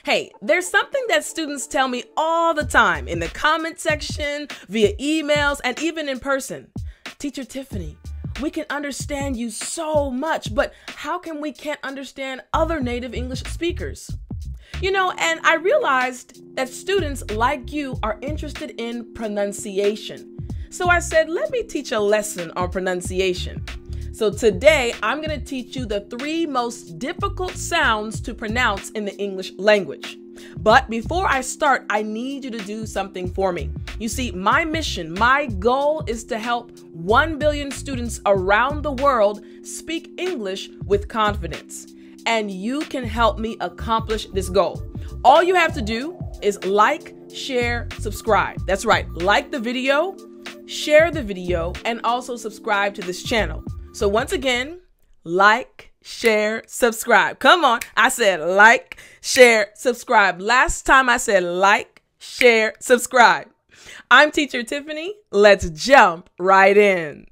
Hey, there's something that students tell me all the time in the comment section, via emails, and even in person. Teacher Tiffani, we can understand you so much, but how come we can't understand other native English speakers? You know, and I realized that students like you are interested in pronunciation. So I said, let me teach a lesson on pronunciation. So today, I'm going to teach you the 3 most difficult sounds to pronounce in the English language. But before I start, I need you to do something for me. You see, my mission, my goal is to help 1 billion students around the world speak English with confidence. And you can help me accomplish this goal. All you have to do is like, share, subscribe. That's right, like the video, share the video, and also subscribe to this channel. So once again, like, share, subscribe. Come on. I said like, share, subscribe. Last time I said like, share, subscribe. I'm Teacher Tiffani. Let's jump right in.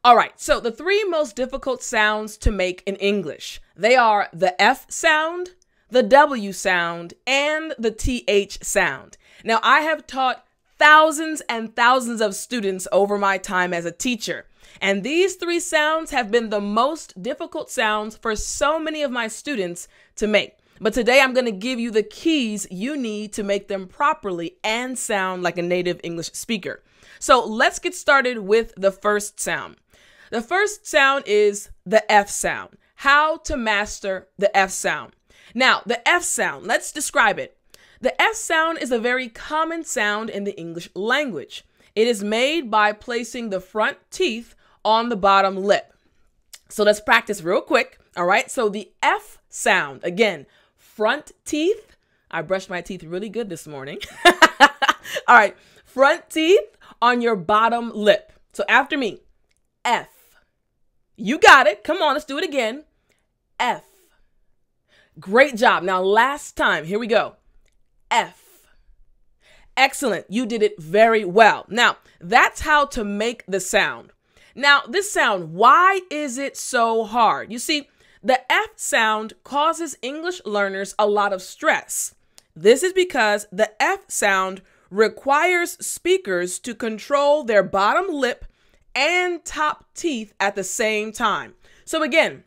All right, so the 3 most difficult sounds to make in English. They are the F sound, the W sound, and the TH sound. Now, I have taught thousands and thousands of students over my time as a teacher, and these 3 sounds have been the most difficult sounds for so many of my students to make. But today I'm going to give you the keys you need to make them properly and sound like a native English speaker. So let's get started with the first sound. The first sound is the F sound. How to master the F sound. Now, the F sound, let's describe it. The F sound is a very common sound in the English language. It is made by placing the front teeth on the bottom lip. So let's practice real quick. All right. So the F sound, again, front teeth. I brushed my teeth really good this morning. All right. Front teeth on your bottom lip. So after me, F. You got it. Come on. Let's do it again. F. Great job. Now, last time. Here we go. F. Excellent. You did it very well. Now, that's how to make the sound. Now, this sound, why is it so hard? You see, the F sound causes English learners a lot of stress. This is because the F sound requires speakers to control their bottom lip and top teeth at the same time. So again,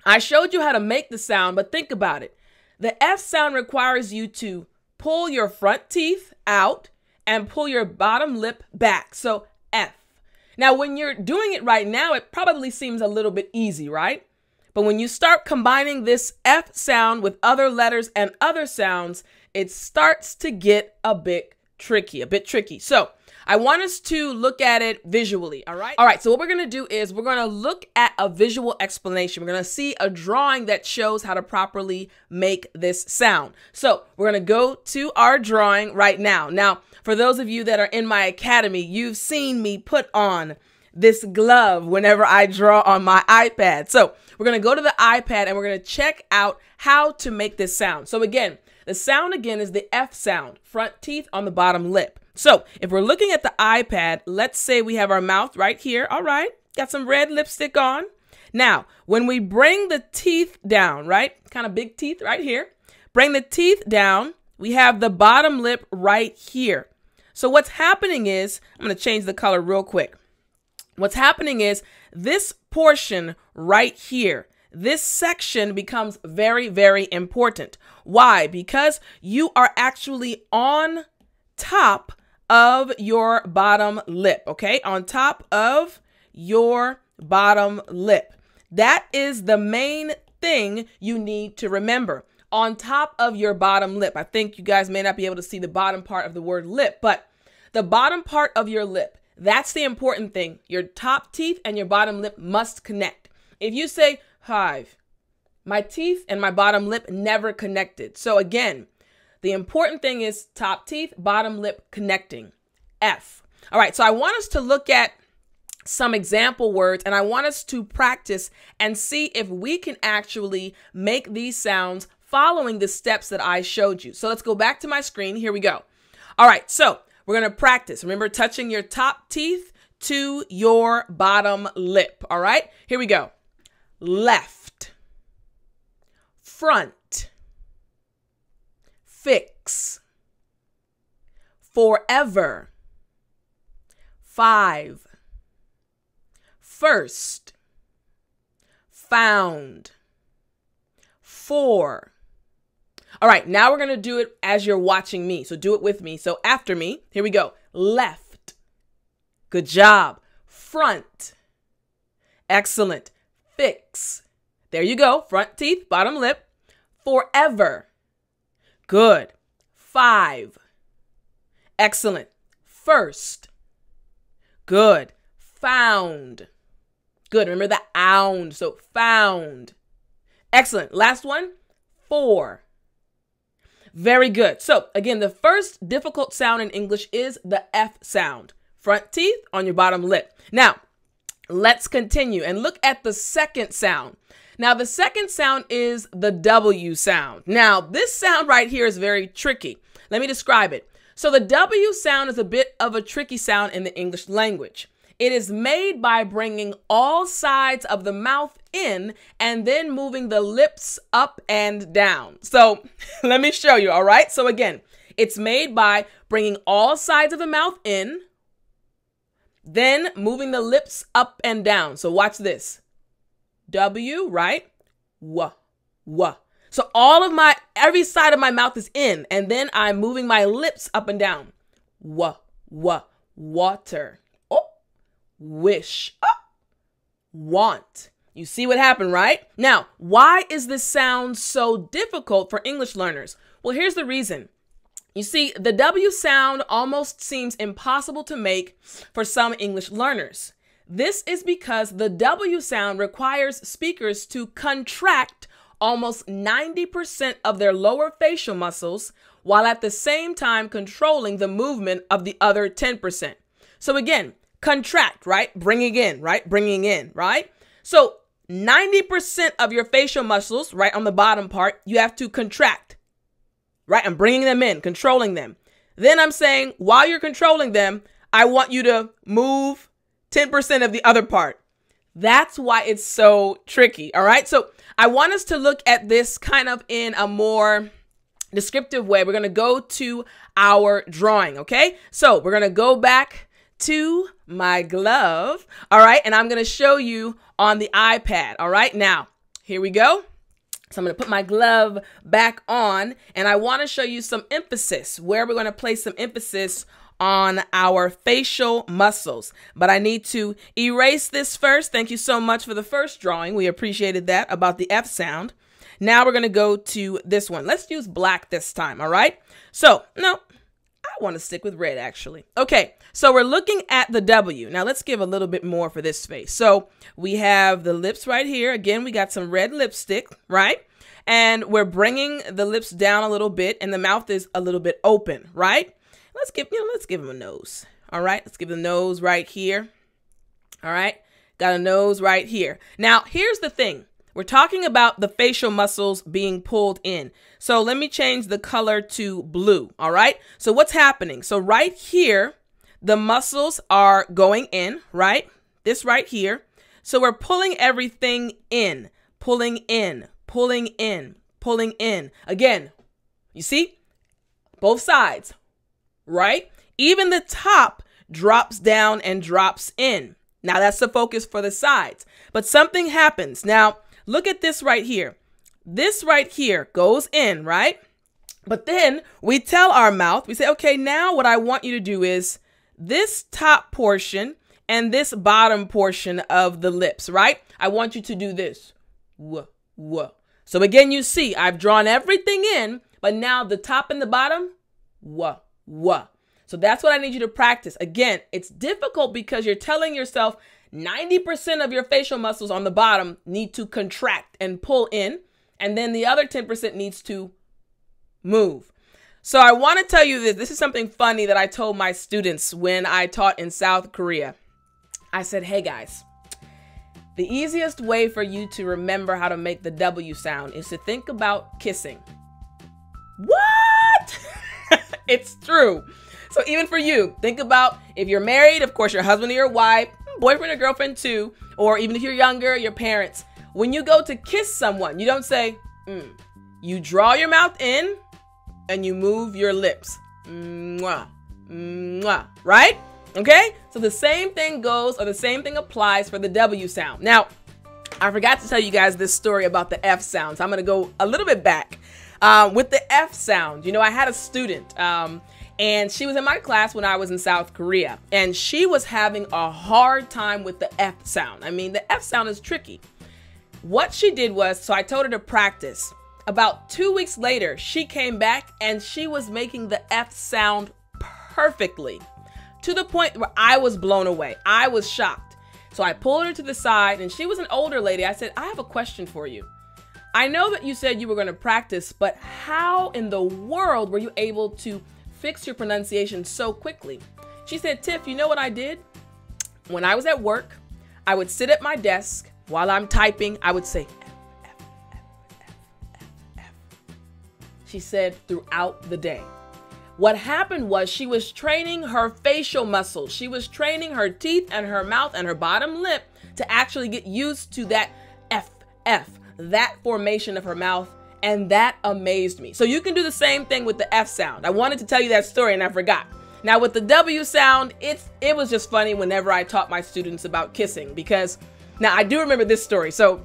I showed you how to make the sound, but think about it. The F sound requires you to pull your front teeth out and pull your bottom lip back. So F. Now, when you're doing it right now, it probably seems a little bit easy, right? But when you start combining this F sound with other letters and other sounds, it starts to get a bit tricky. So I want us to look at it visually, all right? All right, so what we're going to do is we're going to look at a visual explanation. We're going to see a drawing that shows how to properly make this sound. So we're going to go to our drawing right now. Now, for those of you that are in my academy, you've seen me put on this glove whenever I draw on my iPad. So we're going to go to the iPad and we're going to check out how to make this sound. So again, the sound again is the F sound, front teeth on the bottom lip. So if we're looking at the iPad, let's say we have our mouth right here. All right, got some red lipstick on. Now, when we bring the teeth down, right, kind of big teeth right here, bring the teeth down, we have the bottom lip right here. So what's happening is, I'm going to change the color real quick. What's happening is this portion right here, this section becomes very, very important. Why? Because you are actually on top of your bottom lip, okay? On top of your bottom lip. That is the main thing you need to remember. On top of your bottom lip. I think you guys may not be able to see the bottom part of the word lip, but the bottom part of your lip, that's the important thing. Your top teeth and your bottom lip must connect. If you say, Hive, my teeth and my bottom lip never connected. So again, the important thing is top teeth, bottom lip connecting. F. All right, so I want us to look at some example words and I want us to practice and see if we can actually make these sounds following the steps that I showed you. So let's go back to my screen. Here we go. All right, so we're going to practice. Remember, touching your top teeth to your bottom lip. All right, here we go. Left, front, fix, forever, 5, first, found, 4. All right, now we're going to do it as you're watching me. So do it with me. So after me, here we go. Left. Good job. Front. Excellent. Fix. There you go. Front teeth, bottom lip. Forever. Good. 5. Excellent. First. Good. Found. Good. Remember the ound. So found. Excellent. Last one. 4. Very good. So again, the first difficult sound in English is the F sound. Front teeth on your bottom lip. Now, let's continue and look at the second sound. Now, the second sound is the W sound. Now, this sound right here is very tricky. Let me describe it. So the W sound is a bit of a tricky sound in the English language. It is made by bringing all sides of the mouth in and then moving the lips up and down. So let me show you, all right? So again, it's made by bringing all sides of the mouth in, then moving the lips up and down. So watch this. W, right? W, w. So every side of my mouth is in, and then I'm moving my lips up and down. W, w, water. Wish, want. You see what happened, right? Now, why is this sound so difficult for English learners? Well, here's the reason. You see, the W sound almost seems impossible to make for some English learners. This is because the W sound requires speakers to contract almost 90% of their lower facial muscles while at the same time controlling the movement of the other 10%. So again, contract, right? Bringing in, right? Bringing in, right? So 90% of your facial muscles, right, on the bottom part, you have to contract, right? I'm bringing them in, controlling them. Then I'm saying, while you're controlling them, I want you to move 10% of the other part. That's why it's so tricky, all right? So I want us to look at this kind of in a more descriptive way. We're going to go to our drawing, okay? So we're going to go back to my glove, all right? And I'm going to show you on the iPad, all right? Now, here we go. So I'm going to put my glove back on, and I want to show you some emphasis, where we're going to place some emphasis on our facial muscles. But I need to erase this first. Thank you so much for the first drawing. We appreciated that about the F sound. Now we're going to go to this one. Let's use black this time, all right? So, no. I want to stick with red, actually. Okay, so we're looking at the W. Now let's give a little bit more for this face. So we have the lips right here. Again, we got some red lipstick, right? And we're bringing the lips down a little bit, and the mouth is a little bit open, right? Let's give him a nose. All right, let's give the nose right here. All right, got a nose right here. Now, here's the thing. We're talking about the facial muscles being pulled in. So let me change the color to blue, all right? So what's happening? So right here, the muscles are going in, right? This right here. So we're pulling everything in, pulling in, pulling in, pulling in. Again, you see? Both sides, right? Even the top drops down and drops in. Now that's the focus for the sides. But something happens. Now, look at this right here. This right here goes in, right? But then we tell our mouth, we say, okay, now what I want you to do is this top portion and this bottom portion of the lips, right? I want you to do this. Whoa, whoa. So again, you see, I've drawn everything in, but now the top and the bottom, whoa, whoa. So that's what I need you to practice. Again, it's difficult because you're telling yourself 90% of your facial muscles on the bottom need to contract and pull in, and then the other 10% needs to move. So I want to tell you this. This is something funny that I told my students when I taught in South Korea. I said, hey guys, the easiest way for you to remember how to make the W sound is to think about kissing. What? It's true. So even for you, think about if you're married, of course, your husband or your wife, boyfriend or girlfriend too, or even if you're younger, your parents. When you go to kiss someone, you don't say, You draw your mouth in and you move your lips. Mwah, mwah, right? Okay? So the same thing goes, or the same thing applies for the W sound. Now, I forgot to tell you guys this story about the F sound. So I'm going to go a little bit back. With the F sound, you know, I had a student, and she was in my class when I was in South Korea, and she was having a hard time with the F sound. I mean, the F sound is tricky. What she did was, so I told her to practice. About 2 weeks later, she came back and she was making the F sound perfectly, to the point where I was blown away. I was shocked. So I pulled her to the side, and she was an older lady. I said, I have a question for you. I know that you said you were going to practice, but how in the world were you able to fix your pronunciation so quickly? She said, Tiff, you know what I did? When I was at work, I would sit at my desk while I'm typing. I would say, F, F, F, F, F, F. She said throughout the day. What happened was she was training her facial muscles. She was training her teeth and her mouth and her bottom lip to actually get used to that F, F, that formation of her mouth. And that amazed me. So you can do the same thing with the F sound. I wanted to tell you that story and I forgot. Now with the W sound, it was just funny whenever I taught my students about kissing, because now I do remember this story. So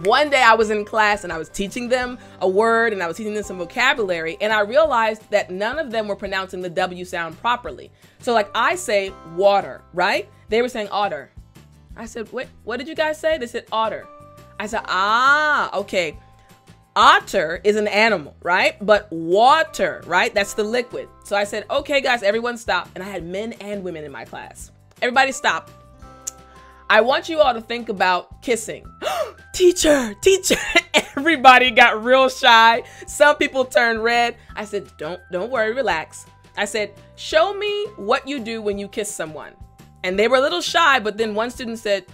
one day I was in class and I was teaching them a word and I was teaching them some vocabulary, and I realized that none of them were pronouncing the W sound properly. So like I say water, right? They were saying otter. I said, wait, what did you guys say? They said otter. I said, okay. Otter is an animal, right? But water, right? That's the liquid. So I said, okay, guys, everyone stop. And I had men and women in my class. Everybody stop. I want you all to think about kissing. Teacher. Everybody got real shy. Some people turned red. I said, don't worry, relax. I said, show me what you do when you kiss someone. And they were a little shy, but then one student said,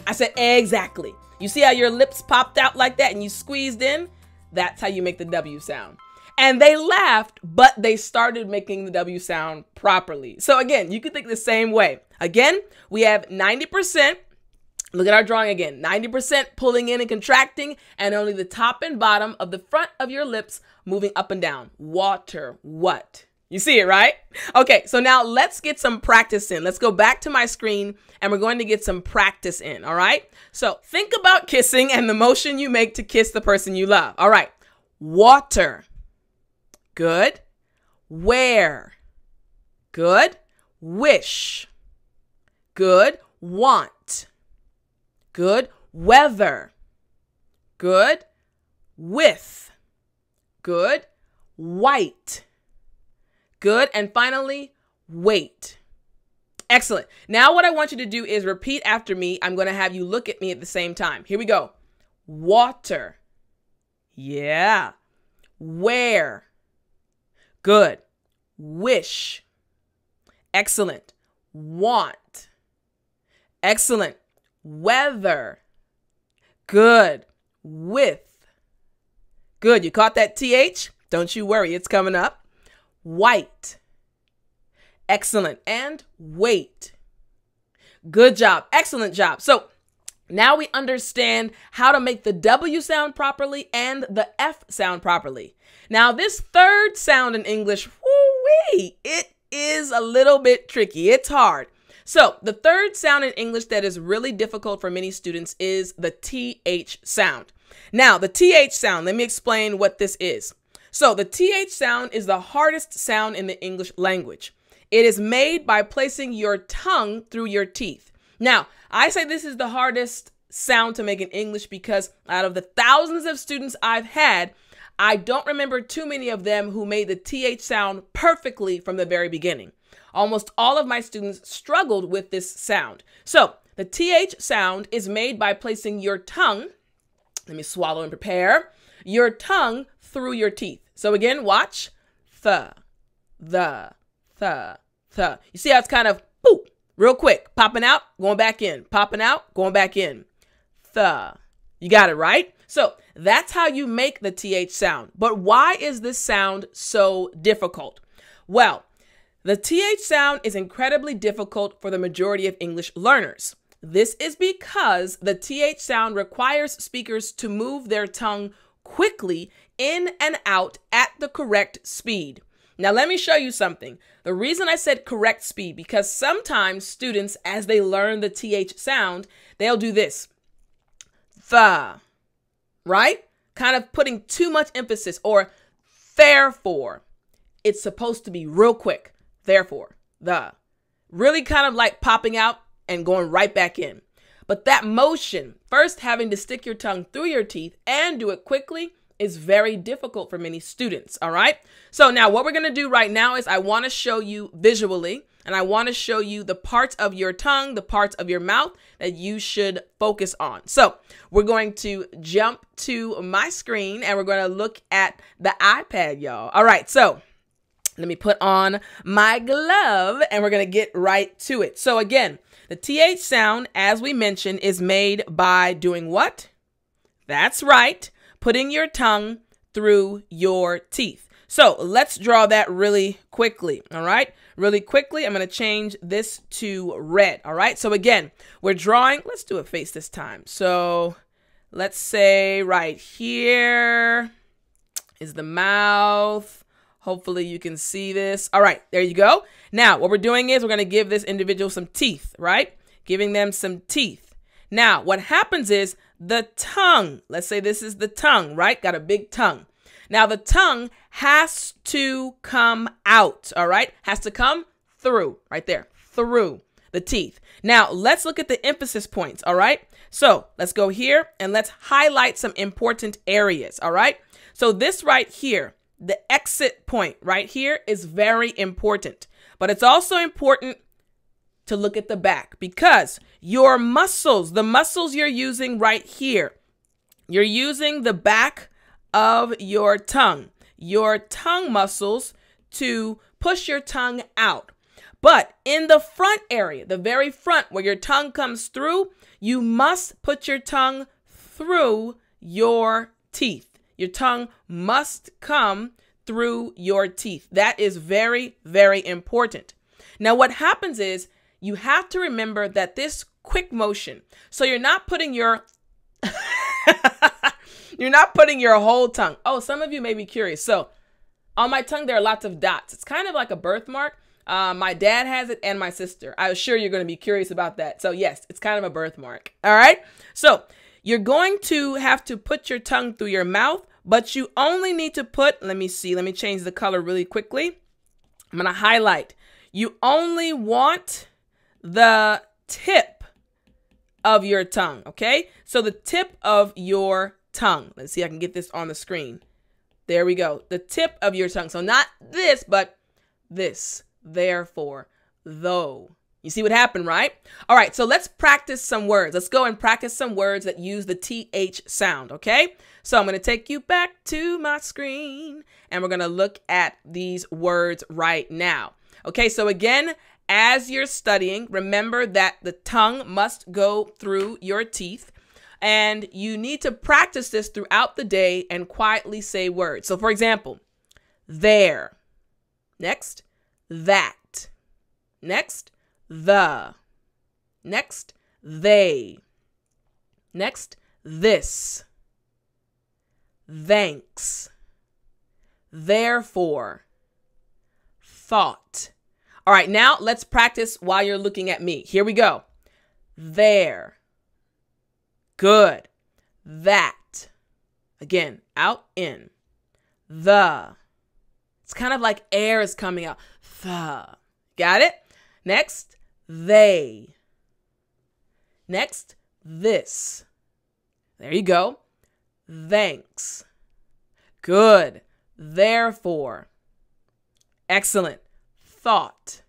I said, exactly. You see how your lips popped out like that and you squeezed in? That's how you make the W sound. And they laughed, but they started making the W sound properly. So again, you can think the same way. Again, we have 90%. Look at our drawing again. 90% pulling in and contracting, and only the top and bottom of the front of your lips moving up and down. Water, what? You see it, right? Okay, so now let's get some practice in. Let's go back to my screen and we're going to get some practice in, all right? So think about kissing and the motion you make to kiss the person you love. All right, water. Good. Where. Good. Wish. Good. Want. Good. Weather. Good. With. Good. White. Good. And finally, wait. Excellent. Now what I want you to do is repeat after me. I'm going to have you look at me at the same time. Here we go. Water. Yeah. Where. Good. Wish. Excellent. Want. Excellent. Weather. Good. With. Good. You caught that TH? Don't you worry. It's coming up. White. Excellent. And wait. Good job. Excellent job. So now we understand how to make the W sound properly and the F sound properly. Now this third sound in English, woo-wee, it is a little bit tricky. It's hard. So the third sound in English that is really difficult for many students is the TH sound. Now the TH sound, let me explain what this is. So the TH sound is the hardest sound in the English language. It is made by placing your tongue through your teeth. Now, I say this is the hardest sound to make in English because out of the thousands of students I've had, I don't remember too many of them who made the TH sound perfectly from the very beginning. Almost all of my students struggled with this sound. So the TH sound is made by placing your tongue, let me swallow and prepare, your tongue through your teeth. So again, watch. The. You see how it's kind of boop, real quick, popping out, going back in, popping out, going back in. You got it, right? So that's how you make the TH sound. But why is this sound so difficult? Well, The TH sound is incredibly difficult for the majority of English learners. This is because the TH sound requires speakers to move their tongue quickly in and out at the correct speed. Now, let me show you something. The reason I said correct speed, because sometimes students, as they learn the TH sound, they'll do this. The, right? Kind of putting too much emphasis, or therefore. It's supposed to be real quick. Therefore, the. Really kind of like popping out and going right back in. But that motion, first having to stick your tongue through your teeth and do it quickly, is very difficult for many students, all right? So now what we're going to do right now is I want to show you visually, and I want to show you the parts of your tongue, the parts of your mouth that you should focus on. So we're going to jump to my screen, and we're going to look at the iPad, y'all. All right, so let me put on my glove, and we're going to get right to it. So again, the TH sound, as we mentioned, is made by doing what? That's right. Putting your tongue through your teeth. So let's draw that really quickly. All right. Really quickly. I'm going to change this to red. All right. So again, we're drawing. Let's do a face this time. So let's say right here is the mouth. Hopefully you can see this. All right. There you go. Now what we're doing is we're going to give this individual some teeth, right? Giving them some teeth. Now what happens is the tongue, let's say this is the tongue, right? Got a big tongue. Now the tongue has to come out, all right? Has to come through, right there, through the teeth. Now let's look at the emphasis points, all right? So let's go here and let's highlight some important areas, all right? So this right here, the exit point right here is very important, but it's also important to look at the back, because your muscles, the muscles you're using right here, you're using the back of your tongue muscles to push your tongue out. But in the front area, the very front where your tongue comes through, you must put your tongue through your teeth. Your tongue must come through your teeth. That is very, very important. Now, what happens is you have to remember that this quick motion, so you're not putting your you're not putting your whole tongue. Oh, some of you may be curious. So on my tongue, there are lots of dots. It's kind of like a birthmark. My dad has it and my sister. I'm sure you're going to be curious about that. So yes, it's kind of a birthmark. All right. So you're going to have to put your tongue through your mouth, but you only need to put, let me change the color really quickly. I'm going to highlight. You only want the tip of your tongue, okay? So the tip of your tongue. Let's see, I can get this on the screen. There we go. The tip of your tongue. So not this, but this. Therefore, though. You see what happened, right? All right, so let's practice some words. Let's go and practice some words that use the TH sound, okay? So I'm going to take you back to my screen, and we're going to look at these words right now. Okay, so again, as you're studying, remember that the tongue must go through your teeth, and you need to practice this throughout the day and quietly say words. So for example, there. Next, that. Next, the. Next, they. Next, this. Thanks. Therefore. Thought. All right, now let's practice while you're looking at me. Here we go. There. Good. That. Again, out, in. The. It's kind of like air is coming out. The. Got it? Next, they. Next, this. There you go. Thanks. Good. Therefore. Excellent. Thought.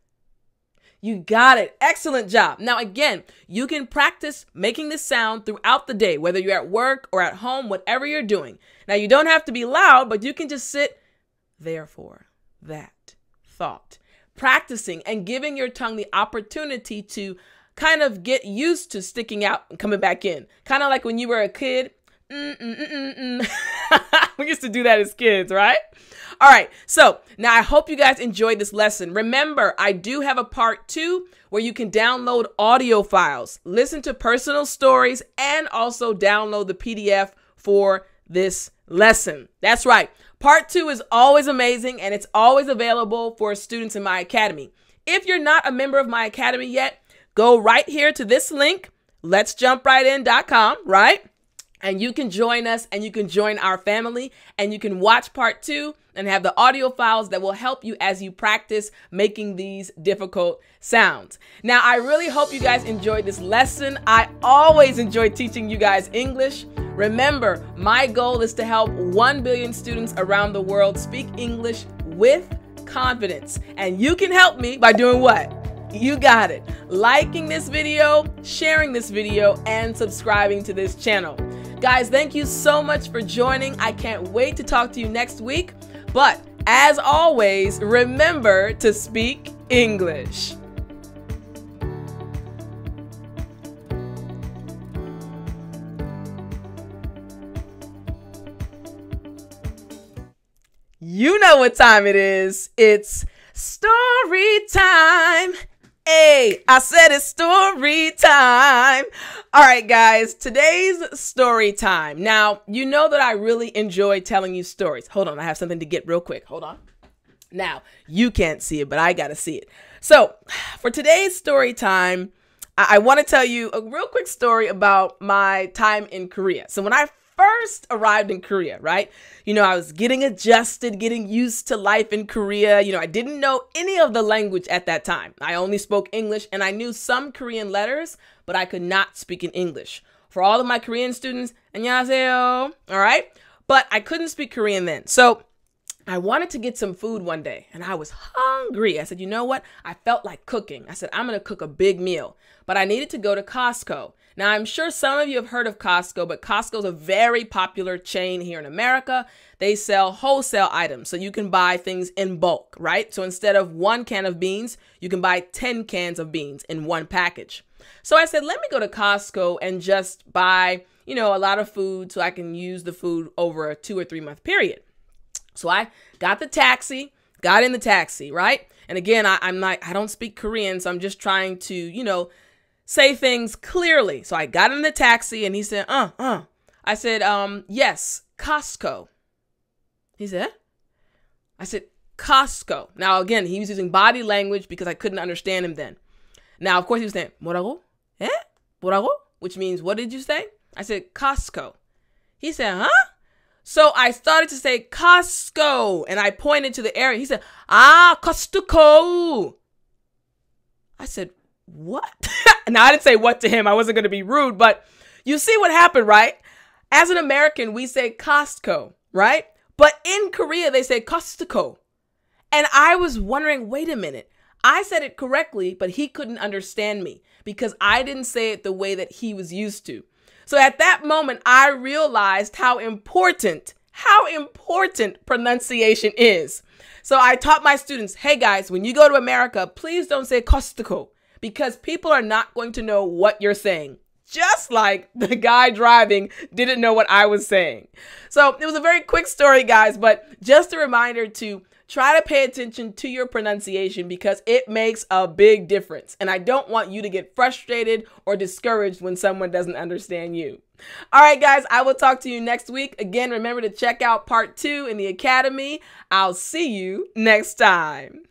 You got it. Excellent job. Now, again, you can practice making this sound throughout the day, whether you're at work or at home, whatever you're doing. Now, you don't have to be loud, but you can just sit, therefore, that, thought. Practicing and giving your tongue the opportunity to kind of get used to sticking out and coming back in. Kind of like when you were a kid. We used to do that as kids, right? All right, so now I hope you guys enjoyed this lesson. Remember, I do have a part 2 where you can download audio files, listen to personal stories, and also download the PDF for this lesson. That's right. Part 2 is always amazing, and it's always available for students in my academy. If you're not a member of my academy yet, go right here to this link, letsjumprightin.com, right? And you can join us, and you can join our family, and you can watch part 2 and have the audio files that will help you as you practice making these difficult sounds. Now, I really hope you guys enjoyed this lesson. I always enjoy teaching you guys English. Remember, my goal is to help 1 billion students around the world speak English with confidence. And you can help me by doing what? You got it. Liking this video, sharing this video, and subscribing to this channel. Guys, thank you so much for joining. I can't wait to talk to you next week. But as always, remember to speak English. You know what time it is. It's story time. Hey, I said it's story time. All right, guys, today's story time. Now, you know that I really enjoy telling you stories. Hold on, I have something to get real quick. Hold on. Now, you can't see it, but I got to see it. So, for today's story time, I want to tell you a real quick story about my time in Korea. So, when I first arrived in Korea, right? You know, I was getting adjusted, getting used to life in Korea. You know, I didn't know any of the language at that time. I only spoke English, and I knew some Korean letters, but I could not speak in English. For all of my Korean students, 안녕하세요, all right? But I couldn't speak Korean then. So I wanted to get some food one day, and I was hungry. I said, you know what? I felt like cooking. I said, I'm going to cook a big meal, but I needed to go to Costco. Now, I'm sure some of you have heard of Costco, but Costco is a very popular chain here in America. They sell wholesale items, so you can buy things in bulk, right? So instead of 1 can of beans, you can buy 10 cans of beans in one package. So I said, let me go to Costco and just buy, you know, a lot of food so I can use the food over a 2 or 3 month period. So I got in the taxi, right? And again, I'm like, I don't speak Korean, so I'm just trying to, you know, say things clearly. So I got in the taxi and he said, I said, yes, Costco. He said, I said, Costco. Now, again, he was using body language because I couldn't understand him then. Now, of course, he was saying, 뭐라고? Eh? 뭐라고? Which means, what did you say? I said, Costco. He said, huh? So I started to say Costco and I pointed to the area. He said, Costco. I said, what? Now, I didn't say what to him. I wasn't going to be rude, but you see what happened, right? As an American, we say Costco, right? But in Korea, they say Costco. And I was wondering, wait a minute. I said it correctly, but he couldn't understand me because I didn't say it the way that he was used to. So at that moment, I realized how important pronunciation is. So I taught my students, hey guys, when you go to America, please don't say Costco, because people are not going to know what you're saying. Just like the guy driving didn't know what I was saying. So it was a very quick story, guys, but just a reminder to try to pay attention to your pronunciation because it makes a big difference. And I don't want you to get frustrated or discouraged when someone doesn't understand you. All right, guys, I will talk to you next week. Again, remember to check out part 2 in the Academy. I'll see you next time.